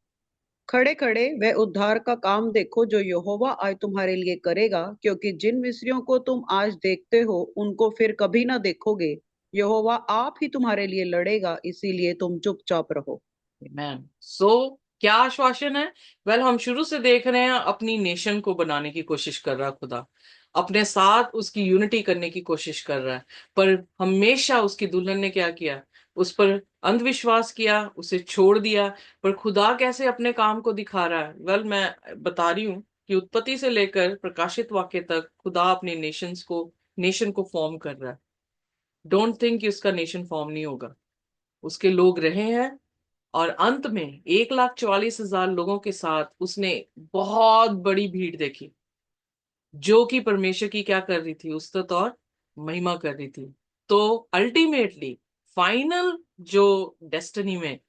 खड़े खड़े वह उद्धार का काम देखो जो यहोवा आज तुम्हारे लिए करेगा, क्योंकि जिन मिस्रियों को तुम आज देखते हो उनको फिर कभी ना देखोगे। यहोवा आप ही तुम्हारे लिए लड़ेगा, इसीलिए तुम चुपचाप रहो।
मैन सो क्या आश्वासन है? वेल, हम शुरू से देख रहे हैं अपनी नेशन को बनाने की कोशिश कर रहा है खुदा, अपने साथ उसकी यूनिटी करने की कोशिश कर रहा है। पर हमेशा उसकी दुल्हन ने क्या किया? उस पर अंधविश्वास किया, उसे छोड़ दिया। पर खुदा कैसे अपने काम को दिखा रहा है? वेल, मैं बता रही हूँ कि उत्पत्ति से लेकर प्रकाशित वाक्य तक खुदा अपने नेशन को फॉर्म कर रहा है। डोंट थिंक कि उसका नेशन फॉर्म नहीं होगा। उसके लोग रहे हैं, और अंत में 1,44,000 लोगों के साथ उसने बहुत बड़ी भीड़ देखी, जो कि परमेश्वर की क्या कर रही थी? उस्तत और महिमा कर रही थी। तो अल्टीमेटली फाइनल जो डेस्टिनी में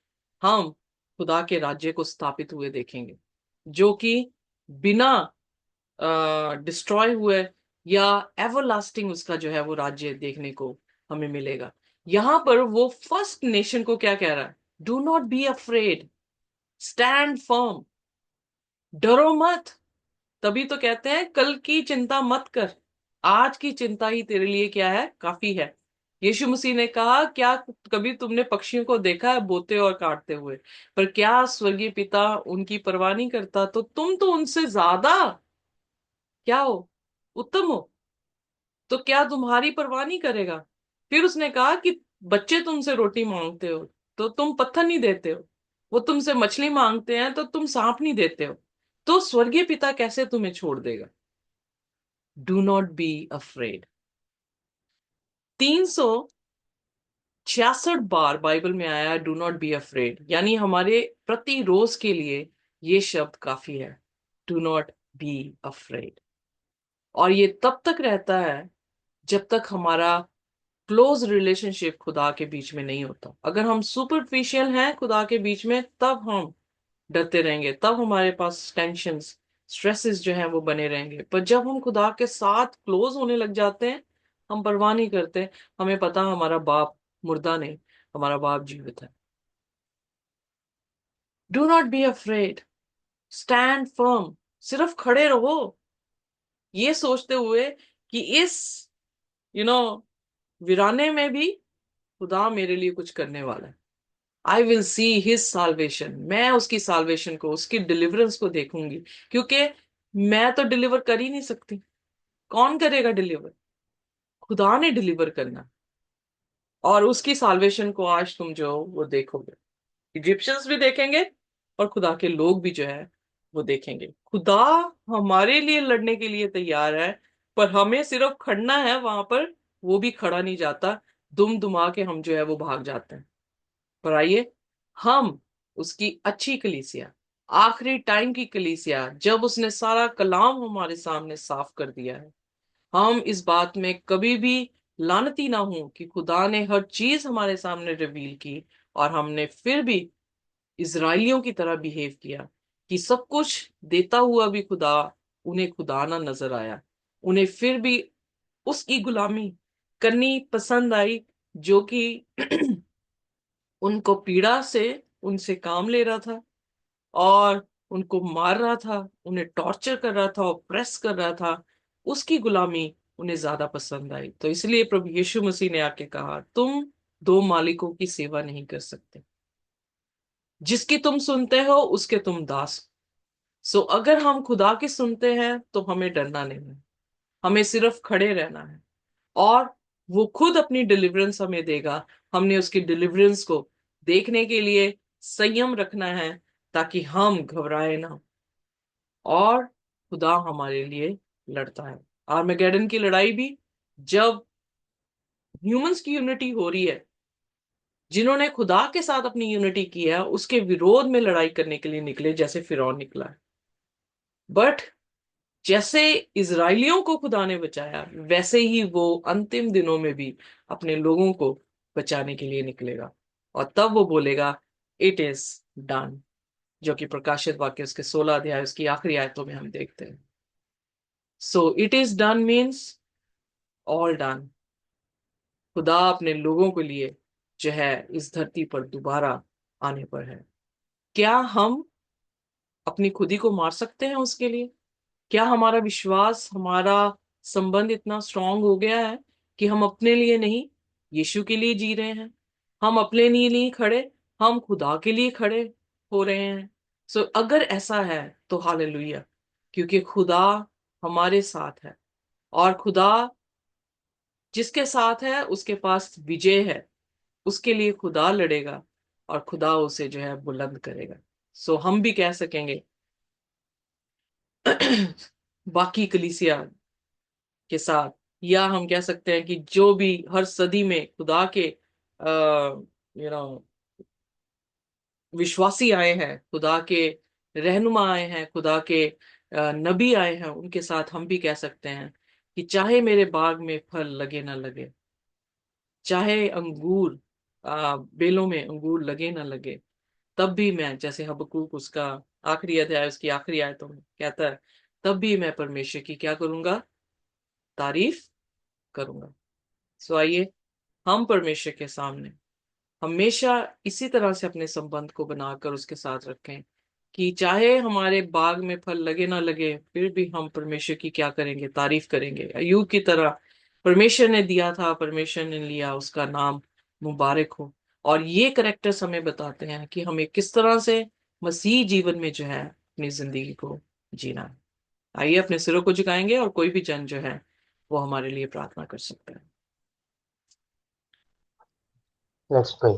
हम खुदा के राज्य को स्थापित हुए देखेंगे, जो कि बिना डिस्ट्रॉय हुए या एवरलास्टिंग उसका जो है वो राज्य देखने को हमें मिलेगा। यहां पर वो फर्स्ट नेशन को क्या कह रहा है? Do not be afraid, stand firm, डरो मत। तभी तो कहते हैं कल की चिंता मत कर, आज की चिंता ही तेरे लिए क्या है? काफी है। यीशु मसीह ने कहा, क्या कभी तुमने पक्षियों को देखा है बोते और काटते हुए? पर क्या स्वर्गीय पिता उनकी परवाह नहीं करता? तो तुम तो उनसे ज्यादा क्या हो? उत्तम हो। तो क्या तुम्हारी परवाह नहीं करेगा? फिर उसने कहा कि बच्चे तुमसे रोटी मांगते हो तो तुम पत्थर नहीं देते हो, वो तुमसे मछली मांगते हैं तो तुम सांप नहीं देते हो। तो स्वर्गीय पिता कैसे तुम्हें छोड़ देगा? Do not be afraid. 366 bar Bible में आया डू नॉट बी अफ्रेड, यानी हमारे प्रति रोज के लिए ये शब्द काफी है। Do not be afraid. और ये तब तक रहता है जब तक हमारा क्लोज रिलेशनशिप खुदा के बीच में नहीं होता। अगर हम सुपरफिशियल हैं खुदा के बीच में, तब हम डरते रहेंगे, तब हमारे पास टेंशन स्ट्रेसेस जो हैं वो बने रहेंगे। पर जब हम खुदा के साथ क्लोज होने लग जाते हैं, हम परवाह नहीं करते। हमें पता हमारा बाप मुर्दा नहीं, हमारा बाप जीवित है। Do not be afraid, stand firm. सिर्फ खड़े रहो, ये सोचते हुए कि इस यू नो वीराने में भी खुदा मेरे लिए कुछ करने वाला है। I will see his salvation. मैं उसकी साल्वेशन को, उसकी डिलीवरेंस को देखूंगी। क्योंकि मैं तो डिलीवर कर ही नहीं सकती। कौन करेगा डिलीवर? खुदा ने डिलीवर करना। और उसकी साल्वेशन को आज तुम जो वो देखोगे, इजिप्शियंस भी देखेंगे और खुदा के लोग भी जो है वो देखेंगे। खुदा हमारे लिए लड़ने के लिए तैयार है, पर हमें सिर्फ खड़ना है वहां पर। वो भी खड़ा नहीं जाता, दुम दुमा के हम जो है वो भाग जाते हैं। पर आइए, हम उसकी अच्छी कलीसिया, आखिरी टाइम की कलीसिया, जब उसने सारा कलाम हमारे सामने साफ कर दिया है, हम इस बात में कभी भी लानती ना हो कि खुदा ने हर चीज हमारे सामने रिवील की और हमने फिर भी इजराइलियों की तरह बिहेव किया कि सब कुछ देता हुआ भी खुदा, उन्हें खुदा ना नजर आया। उन्हें फिर भी उसकी गुलामी करनी पसंद आई, जो कि उनको पीड़ा से उनसे काम ले रहा था और उनको मार रहा था, उन्हें टॉर्चर कर रहा था, ऑप्रेस कर रहा था। उसकी गुलामी उन्हें ज्यादा पसंद आई। तो इसलिए प्रभु यीशु मसीह ने आके कहा, तुम दो मालिकों की सेवा नहीं कर सकते। जिसकी तुम सुनते हो उसके तुम दास हो। सो अगर हम खुदा की सुनते हैं तो हमें डरना नहीं है, हमें सिर्फ खड़े रहना है और वो खुद अपनी डिलीवरेंस हमें देगा। हमने उसकी डिलीवरेंस को देखने के लिए संयम रखना है ताकि हम घबराए ना। और खुदा हमारे लिए लड़ता है। आर्मेगेडन की लड़ाई भी जब ह्यूमंस की यूनिटी हो रही है, जिन्होंने खुदा के साथ अपनी यूनिटी की है, उसके विरोध में लड़ाई करने के लिए निकले, जैसे फिरौन निकला है। बट जैसे इजराइलियों को खुदा ने बचाया, वैसे ही वो अंतिम दिनों में भी अपने लोगों को बचाने के लिए निकलेगा। और तब वो बोलेगा, इट इज डन, जो कि प्रकाशित वाक्य उसके 16 अध्याय उसकी आखिरी आयतों में हम देखते हैं। So it is done means all done. खुदा अपने लोगों के लिए जो है इस धरती पर दोबारा आने पर है। क्या हम अपनी खुदी को मार सकते हैं उसके लिए? क्या हमारा विश्वास, हमारा संबंध इतना स्ट्रांग हो गया है कि हम अपने लिए नहीं, यीशु के लिए जी रहे हैं? हम अपने लिए नहीं खड़े, हम खुदा के लिए खड़े हो रहे हैं। सो अगर ऐसा है तो हालेलुया, क्योंकि खुदा हमारे साथ है और खुदा जिसके साथ है उसके पास विजय है। उसके लिए खुदा लड़ेगा और खुदा उसे जो है बुलंद करेगा। सो हम भी कह सकेंगे बाकी कलीसिया के साथ, या हम कह सकते हैं कि जो भी हर सदी में खुदा के यू नो विश्वासी आए हैं, खुदा के रहनुमा आए हैं, खुदा के नबी आए हैं, उनके साथ हम भी कह सकते हैं कि चाहे मेरे बाग में फल लगे ना लगे, चाहे अंगूर बेलों में अंगूर लगे ना लगे, तब भी मैं, जैसे हबक्कूक उसका आखिरी अध्याय उसकी आखिरी आयतों में कहता है, तब भी मैं परमेश्वर की क्या करूंगा? तारीफ करूंगा। सो आइए हम परमेश्वर के सामने हमेशा इसी तरह से अपने संबंध को बनाकर उसके साथ रखें कि चाहे हमारे बाग में फल लगे ना लगे, फिर भी हम परमेश्वर की क्या करेंगे? तारीफ करेंगे। अय्यूब की तरह परमेश्वर ने दिया था, परमेश्वर ने लिया, उसका नाम मुबारक हो। और ये करेक्टर्स हमें बताते हैं कि हमें किस तरह से मसीह जीवन में जो है अपनी जिंदगी को जीना है। आइए अपने सिरों को झुकाएंगे और कोई भी जन जो है वो हमारे लिए प्रार्थना कर सकता है।
Let's pray.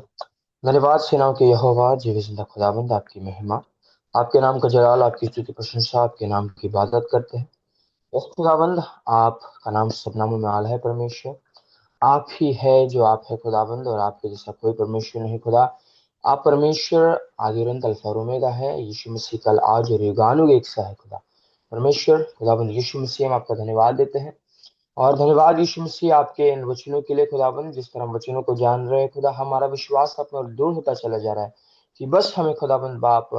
धन्यवाद सेनाओं के यहोवा जीवित जिंदा खुदाबंद, आपकी महिमा, आपके नाम का जलाल, आपकी स्तुति प्रशंसा, आपके नाम की इबादत करते हैं। बस खुदाबंद, आपका नाम सब नामों में आला है। परमेश्वर आप ही है जो आप है खुदाबंद, और आपके जैसा कोई परमेश्वर नहीं खुदा। आप परमेश्वर आदिरंत अल्फा और ओमेगा है। यीशु मसीह कल आज और युगानुग एक सा है खुदा। परमेश्वर खुदाबंद यीशु मसीह, हम आपका धन्यवाद देते हैं। और धन्यवाद यीशु मसीह आपके इन वचनों के लिए खुदाबंद, जिस पर हम वचनों को जान रहे हैं खुदा, हमारा विश्वास आप पर दूर होता चला जा रहा है कि बस हमें खुदाबंद बाप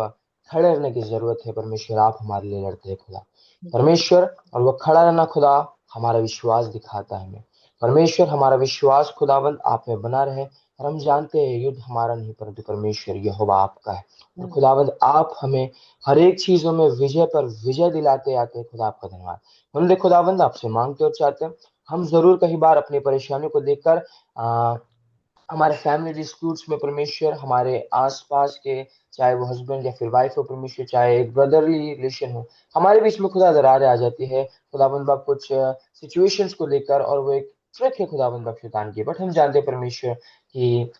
खड़े रहने की जरूरत है। परमेश्वर आप हमारे लिए लड़ते हैं खुदा। परमेश्वर, और वह खड़ा रहना खुदा हमारा विश्वास दिखाता है हमें। परमेश्वर हमारा विश्वास खुदाबंद आप में बना रहे। और हम जानते हैं युद्ध हमारा नहीं परंतु परमेश्वर यहोवा आपका है। और खुदाबंद आप हमें हर एक चीजों में विजय पर विजय दिलाते आते हैं खुदा, आपका धन्यवाद। हम देख खुदाबंद आपसे मांगते और चाहते हैं, हम जरूर कई बार अपनी परेशानियों को देखकर हमारे फैमिली डिस्प्यूट्स में परमेश्वर, हमारे आसपास के, चाहे वो हस्बैंड या फिर वाइफ हो परमेश्वर, चाहे एक ब्रदरली रिलेशन हो, हमारे बीच में खुदा दरारें आ जाती है खुदाबंद बाप कुछ सिचुएशंस को लेकर, और वो एक ट्रक है खुदाबंद बाप शैतान की। बट हम जानते हैं परमेश्वर कि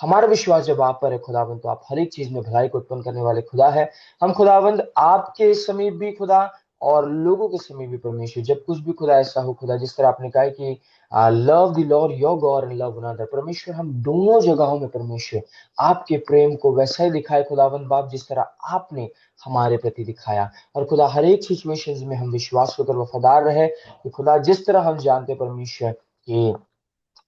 हमारा विश्वास जब आप पर है खुदाबंद, तो आप हर एक चीज में भलाई को उत्पन्न करने वाले खुदा है। हम खुदाबंद आपके समीप भी खुदा और लोगों के समय भी परमेश्वर, जब कुछ भी खुदा ऐसा हो खुदा, जिस तरह आपने कहा है कि love the Lord your God and love one another, परमेश्वर हम दोनों जगहों में परमेश्वर आपके प्रेम को वैसा ही दिखाए खुदावंद बाप जिस तरह आपने हमारे प्रति दिखाया। और खुदा हर एक सिचुएशंस में हम विश्वास होकर वफादार रहे कि खुदा जिस तरह हम जानते परमेश्वर कि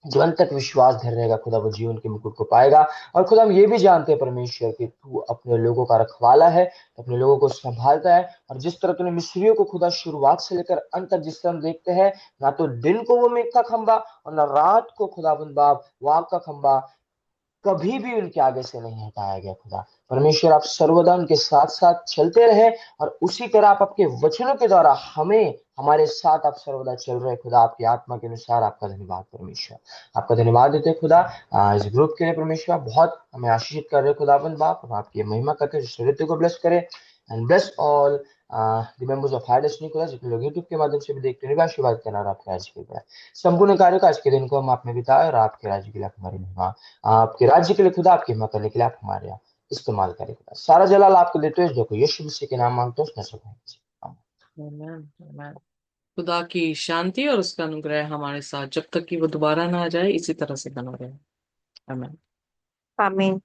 जो अंत तक विश्वास धर रहेगा खुदा वो जीवन के मुकुट को पाएगा। और खुदा हम ये भी जानते हैं परमेश्वर कि तू अपने लोगों का रखवाला है, अपने लोगों को संभालता है। और जिस तरह तूने मिस्रियों को खुदा शुरुआत से लेकर अंत तक जिस तरह हम देखते हैं, ना तो दिन को वो मेघ का खंबा और ना रात को खुदाबंद बाप वाग का खंबा कभी भी उनके आगे से नहीं हटाया गया। खुदा परमेश्वर आप सर्वदा उनके साथ साथ चलते रहे और उसी तरह आप आपके वचनों के द्वारा हमें हमारे साथ आप सर्वदा चल रहे खुदा, आपकी आत्मा के अनुसार। आपका धन्यवाद परमेश्वर, आपका धन्यवाद देते हैं खुदा इस ग्रुप के लिए। परमेश्वर बहुत हमें आशीषित कर रहे खुदाबंद बाप, और आपकी महिमा करते हैं, शरीर को ब्लेस करे and bless all the members of hard नहीं खुदा, जितने लोग यूट्यूब के माध्यम से भी देखते हैं, आशीर्वाद करना और आपके राज्य के लिए संपूर्ण कार्य का आज के दिन को हम आप में बिताए और आपके राज्य के लिए आप हमारी महिमा, आपके राज्य के लिए खुदा, आपकी हिम्मत करने के लिए आप हमारे यहाँ इस्तेमाल करें खुदा। सारा जलाल आपको देते हैं, जो कोई यीशु मसीह के नाम मांगते हैं उसमें से।
आमीन, आमीन। खुदा की शांति और उसका अनुग्रह हमारे साथ जब तक कि वो दोबारा ना आ जाए इसी तरह से बना रहे। आमीन।
आमीन।